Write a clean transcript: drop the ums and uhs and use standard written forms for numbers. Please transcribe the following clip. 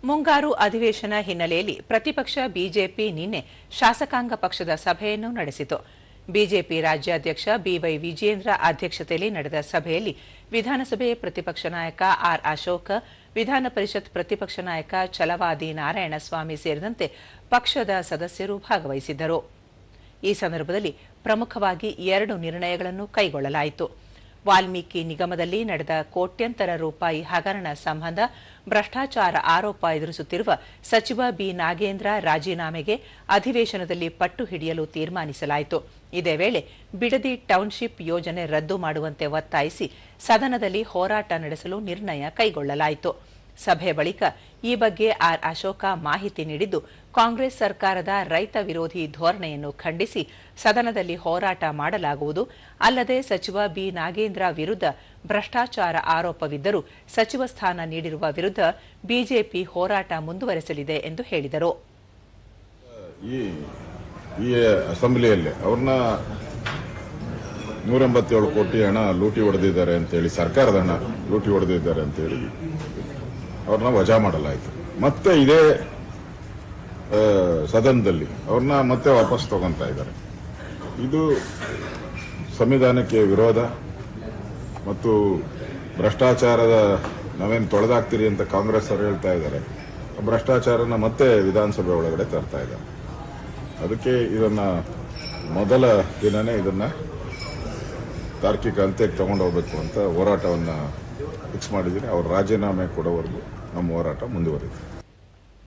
ಮುಂಗಾರು ಅಧಿವೇಶನ ಹಿನ್ನೆಲೆಯಲ್ಲಿ ಪ್ರತಿಪಕ್ಷ ಬಿಜೆಪಿ ನಿನ್ನೆ ಶಾಸಕಾಂಗ ಪಕ್ಷದ ಸಭೆಯನ್ನು ನಡೆಸಿತು. ಬಿಜೆಪಿ ರಾಜ್ಯಾಧ್ಯಕ್ಷ ಬಿವೈ ವಿಜಯೇಂದ್ರ ಅಧ್ಯಕ್ಷತೆಯಲ್ಲಿ ನಡೆದ ಸಭೆಯಲ್ಲಿ ವಿಧಾನಸಭೆ ಪ್ರತಿಪಕ್ಷ ನಾಯಕ ಆರ್ ಅಶೋಕ್, ವಿಧಾನ ಪರಿಷತ್ ಪ್ರತಿಪಕ್ಷ ನಾಯಕ ಛಲವಾದಿ ನಾರಾಯಣಸ್ವಾಮಿ ಸೇರಿದಂತೆ ಪಕ್ಷದ ಸದಸ್ಯರು ಭಾಗವಹಿಸಿದ್ದರು. ಈ ಸಂದರ್ಭದಲ್ಲಿ ಪ್ರಮುಖವಾಗಿ 2 ನಿರ್ಣಯಗಳನ್ನು ಕೈಗೊಳ್ಳಲಾಯಿತು. ವಾಲ್ಮೀಕಿ ನಿಗಮದಲ್ಲಿ ನಡೆದ ಕೋಟ್ಯಂತರ ರೂಪಾಯಿ ಹಗರಣ ಸಂಬಂಧ ಭ್ರಷ್ಟಾಚಾರ ಆರೋಪ ಎದುರಿಸುತ್ತಿರುವ ಸಚಿವ ಬಿ ನಾಗೇಂದ್ರ ರಾಜೀನಾಮೆಗೆ ಅಧಿವೇಶನದಲ್ಲಿ ಪಟ್ಟು ಹಿಡಿಯಲು ತೀರ್ಮಾನಿಸಲಾಯಿತು. ಇದೇ ವೇಳೆ ಬಿಡದಿ ಟೌನ್ಶಿಪ್ ಯೋಜನೆ ರದ್ದು ಮಾಡುವಂತೆ ಒತ್ತಾಯಿಸಿ ಸದನದಲ್ಲಿ ಹೋರಾಟ ನಡೆಸಲು ನಿರ್ಣಯ ಕೈಗೊಳ್ಳಲಾಯಿತು. ಸಭೆ ಬಳಿಕ ಈ ಬಗ್ಗೆ ಆರ್ ಅಶೋಕ ಮಾಹಿತಿ ನೀಡಿದ್ದು, ಕಾಂಗ್ರೆಸ್ ಸರ್ಕಾರದ ರೈತ ವಿರೋಧಿ ಧೋರಣೆಯನ್ನು ಖಂಡಿಸಿ ಸದನದಲ್ಲಿ ಹೋರಾಟ ಮಾಡಲಾಗುವುದು. ಅಲ್ಲದೆ ಸಚಿವ ಬಿ ನಾಗೇಂದ್ರ ವಿರುದ್ಧ ಭ್ರಷ್ಟಾಚಾರ ಆರೋಪವಿದ್ದರೂ ಸಚಿವ ಸ್ಥಾನ ನೀಡಿರುವ ವಿರುದ್ಧ ಬಿಜೆಪಿ ಹೋರಾಟ ಮುಂದುವರೆಸಲಿದೆ ಎಂದು ಹೇಳಿದರು. ಈ ಅಸೆಂಬ್ಲಿಯಲ್ಲಿ ಅವ್ರನ್ನ 187 ಕೋಟಿ ಹಣ ಲೂಟಿ ಹೊಡೆದಿದ್ದಾರೆ ಅಂತೇಳಿ, ಸರ್ಕಾರದ ಹಣ ಲೂಟಿ ಹೊಡೆದಿದ್ದಾರೆ ಅಂತೇಳಿ ಅವ್ರನ್ನ ವಜಾ ಮಾಡಲಾಯಿತು. ಮತ್ತೆ ಇದೇ ಸದನದಲ್ಲಿ ಅವ್ರನ್ನ ಮತ್ತೆ ವಾಪಸ್ ತಗೊಂತಾ ಇದ್ದಾರೆ. ಇದು ಸಂವಿಧಾನಕ್ಕೆ ವಿರೋಧ ಮತ್ತು ಭ್ರಷ್ಟಾಚಾರದ ನಾವೇನು ತೊಳೆದಾಕ್ತೀರಿ ಅಂತ ಕಾಂಗ್ರೆಸ್ ಅವರು ಹೇಳ್ತಾ ಇದ್ದಾರೆ. ಭ್ರಷ್ಟಾಚಾರನ ಮತ್ತೆ ವಿಧಾನಸಭೆ ಒಳಗಡೆ ತರ್ತಾ ಇದ್ದಾರೆ. ಅದಕ್ಕೆ ಇದನ್ನ ಮೊದಲ ದಿನನೇ ಇದನ್ನ ತಾರ್ಕಿಕ ಅಂತ್ಯಕ್ಕೆ ತಗೊಂಡು ಹೋಗ್ಬೇಕು ಅಂತ ಹೋರಾಟವನ್ನು ಫಿಕ್ಸ್ ಮಾಡಿದ್ದೀನಿ. ಅವ್ರ ರಾಜೀನಾಮೆ ಕೊಡೋವರೆಗೂ ನಮ್ಮ ಹೋರಾಟ ಮುಂದುವರಿದೆ.